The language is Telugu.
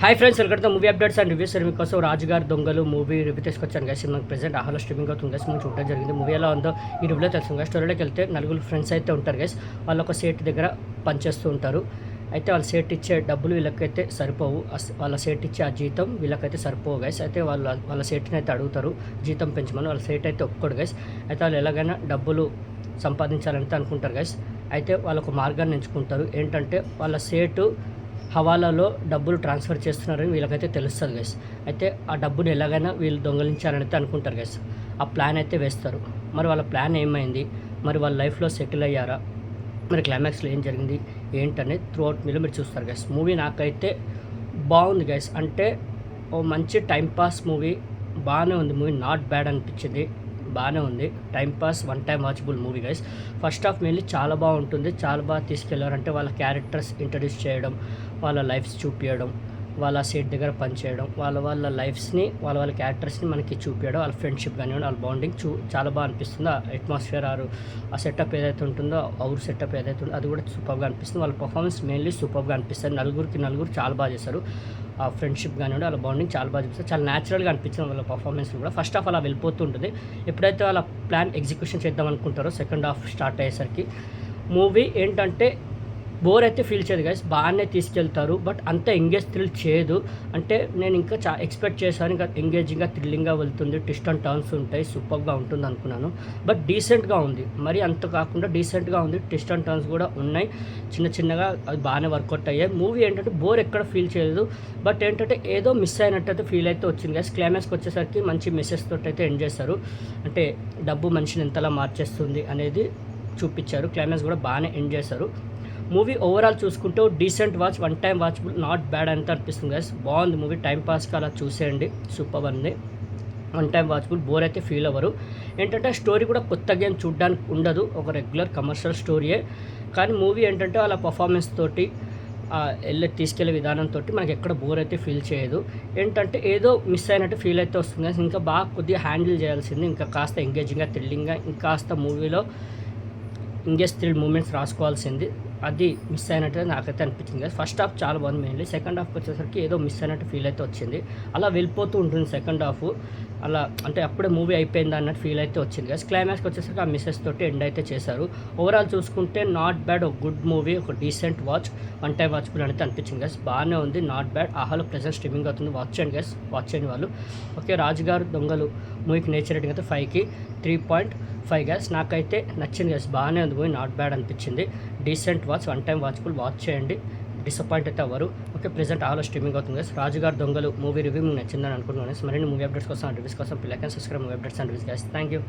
Hi friends, welcome to movie updates and reviews. మీకోసం రాజుగారి దొంగలు మూవీ రివ్యూ తీసుకొచ్చాను గైస్. మనకు ప్రెసెంట్ ఆహాలో స్ట్రీమింగ్ అవుతుంది గైస్. మనం చూడడం జరిగింది. మూవీ ఎలా ఉందో ఈ రివ్యూలో తెలుసు గైస్. స్టోరీలోకి వెళ్తే నలుగురు ఫ్రెండ్స్ అయితే ఉంటారు గైస్. వాళ్ళు ఒక సేట్ దగ్గర పనిచేస్తూ ఉంటారు. అయితే వాళ్ళ సేట్ ఇచ్చే డబ్బులు వీళ్ళకైతే సరిపోవు. వాళ్ళ సేట్ ఇచ్చే ఆ జీతం వీళ్ళకైతే సరిపోవు గైస్. అయితే వాళ్ళ సేట్ని అయితే అడుగుతారు జీతం పెంచమని. వాళ్ళ సేట్ అయితే ఒప్పుకోడు గైస్. అయితే వాళ్ళు ఎలాగైనా డబ్బులు సంపాదించాలంటే అనుకుంటారు గైస్. అయితే వాళ్ళొక మార్గాన్ని ఎంచుకుంటారు. ఏంటంటే వాళ్ళ సేటు హవాలాలో డబ్బులు ట్రాన్స్ఫర్ చేస్తున్నారని వీళ్ళకైతే తెలుస్తుంది గైస్. అయితే ఆ డబ్బుని ఎలాగైనా వీళ్ళు దొంగలించాలని అయితే అనుకుంటారు గైస్. ఆ ప్లాన్ అయితే వేస్తారు. మరి వాళ్ళ ప్లాన్ ఏమైంది, మరి వాళ్ళ లైఫ్లో సెటిల్ అయ్యారా, మరి క్లైమాక్స్లో ఏం జరిగింది ఏంటనేది త్రూ అవుట్ మీలో మీరు చూస్తారు గైస్. మూవీ నాకైతే బాగుంది గైస్. అంటే ఓ మంచి టైంపాస్ మూవీ, బాగానే ఉంది మూవీ. నాట్ బ్యాడ్ అనిపించింది, బాగానే ఉంది. Timepass, one time watchable movie guys. First half mainly చాలా బాగుంటుంది. చాలా బాగా తీసుకెళ్లారంటే వాళ్ళ క్యారెక్టర్స్ ఇంట్రడ్యూస్ చేయడం, వాళ్ళ లైఫ్స్ చూపించడం, వాళ్ళ సెట్ దగ్గర పనిచేయడం, వాళ్ళ లైఫ్స్ని వాళ్ళ క్యారెక్టర్స్ని మనకి చూపించడం, వాళ్ళ ఫ్రెండ్షిప్ కానివ్వండి, వాళ్ళ బాండింగ్ చాలా బాగా అనిపిస్తుంది. ఆ అట్మాస్ఫియర్ ఆ సెటప్ ఏదైతే ఉంటుందో, అవుర్ సెటప్ ఏదైతే ఉందో అది కూడా సూపర్గా అనిపిస్తుంది. వాళ్ళ పర్ఫార్మెన్స్ మెయిన్లీ సూపర్గా అనిపిస్తుంది. నలుగురు చాలా బాగా చేశారు. ఆ ఫ్రెండ్షిప్ కానివ్వండి, వాళ్ళ బాండింగ్ చాలా బాగా చూపిస్తారు. చాలా న్యాచురల్గా అనిపించింది వాళ్ళ పర్ఫార్మెన్స్ కూడా. ఫస్ట్ హాఫ్ అలా వెళ్ళిపోతూ ఉంటుంది. ఎప్పుడైతే వాళ్ళ ప్లాన్ ఎగ్జిక్యూషన్ చేద్దాం అనుకుంటారో సెకండ్ హాఫ్ స్టార్ట్ అయ్యేసరికి మూవీ ఏంటంటే బోర్ అయితే ఫీల్ చేయదు గైస్. బాగానే తీసుకెళ్తారు, బట్ అంత ఎంగేజ్ థ్రిల్ చేయదు. అంటే నేను ఇంకా ఎక్స్పెక్ట్ చేశాను, ఇంకా ఎంగేజింగ్గా థ్రిల్లింగ్గా వెళ్తుంది, ట్విస్ట్ అండ్ టర్న్స్ ఉంటాయి, సూపర్గా ఉంటుంది అనుకున్నాను. బట్ డీసెంట్గా ఉంది. మరి అంత కాకుండా డీసెంట్గా ఉంది. ట్విస్ట్ అండ్ టర్న్స్ కూడా ఉన్నాయి, చిన్నగా అది బాగానే వర్కౌట్ అయ్యాయి. మూవీ ఏంటంటే బోర్ ఎక్కడ ఫీల్ చేయలేదు. బట్ ఏంటంటే ఏదో మిస్ అయినట్టయితే ఫీల్ అయితే వచ్చింది గైస్. క్లైమాక్స్కి వచ్చేసరికి మంచి మెసేజ్ తోటి అయితే ఎండ్ చేస్తారు. అంటే డబ్బు మనిషిని ఎంతలా మార్చేస్తుంది అనేది చూపించారు. క్లైమాక్స్ కూడా బాగానే ఎండ్ చేశారు. మూవీ ఓవరాల్ చూసుకుంటే decent watch, one time watchable, not bad అంత అనిపిస్తుంది గైస్. బాగుంది మూవీ. టైంపాస్కి అలా చూసేయండి, సూపర్ ఉంది. వన్ టైం వాచబుల్, బోర్ అయితే ఫీల్ అవ్వరు. ఏంటంటే స్టోరీ కూడా కొత్తగా ఏం చూడడానికి ఉండదు, ఒక రెగ్యులర్ కమర్షియల్ స్టోరీయే. కానీ మూవీ ఏంటంటే వాళ్ళ పర్ఫార్మెన్స్ తోటి తీసుకెళ్లే విధానంతో మనకి ఎక్కడ బోర్ అయితే ఫీల్ చేయదు. ఏంటంటే ఏదో మిస్ అయినట్టు ఫీల్ అయితే వస్తుంది. ఇంకా బాగా కొద్దిగా హ్యాండిల్ చేయాల్సింది, ఇంకా కాస్త ఎంగేజింగ్గా, థ్రిల్లింగ్గా, ఇంకాస్త మూవీలో ఇంగేజ్ థ్రిల్ మూమెంట్స్ రాసుకోవాల్సింది. అది మిస్ అయినట్టు నాకైతే అనిపించింది. ఫస్ట్ హాఫ్ చాలా బాగుంది మెయిన్లీ. సెకండ్ హాఫ్కి వచ్చేసరికి ఏదో మిస్ అయినట్టు ఫీల్ అయితే వచ్చింది. అలా వెళ్ళిపోతూ ఉంటుంది సెకండ్ హాఫ్. అలా అంటే అప్పుడే మూవీ అయిపోయిందా అన్నట్టు ఫీల్ అయితే వచ్చింది గైస్. క్లైమాక్స్కి వచ్చేసరికి ఆ మిస్సెస్ తోటి ఎండ్ అయితే చేశారు. ఓవరాల్ చూసుకుంటే నాట్ బ్యాడ్, ఒక గుడ్ మూవీ, ఒక decent watch, one time watchable అయితే అనిపించింది గైస్. బాగానే ఉంది, నాట్ బ్యాడ్. ఆహాలో ప్రెజెంట్ స్ట్రీమింగ్ అవుతుంది, వాచ్ చేయండి గైస్, వాచ్ చేయని వాళ్ళు. ఓకే, రాజుగారు దొంగలు మూవీకి నేచర్ రేటింగ్ అయితే 5కి 3.5 గైస్. నాకైతే నచ్చింది గైస్, బాగానే ఉంది మూవీ, నాట్ బ్యాడ్ అనిపించింది. Decent watch, one time watchable, watch చేయండి, డిసప్పాయింట్ అయితే అవ్వరు. ఓకే, ప్రెజెంట్ ఆలో స్ట్రీమింగ్ అవుతుంది గైస్. రాజుగారు దొంగలు మూవీ రివ్యూ మీకు నచ్చిందని అనుకుంటున్నాను. మరిన్ని మూవీ అప్డేట్స్ కోసం, రివ్యూస్ కోసం like and subscribe movie updates and reviews guys. Thank you.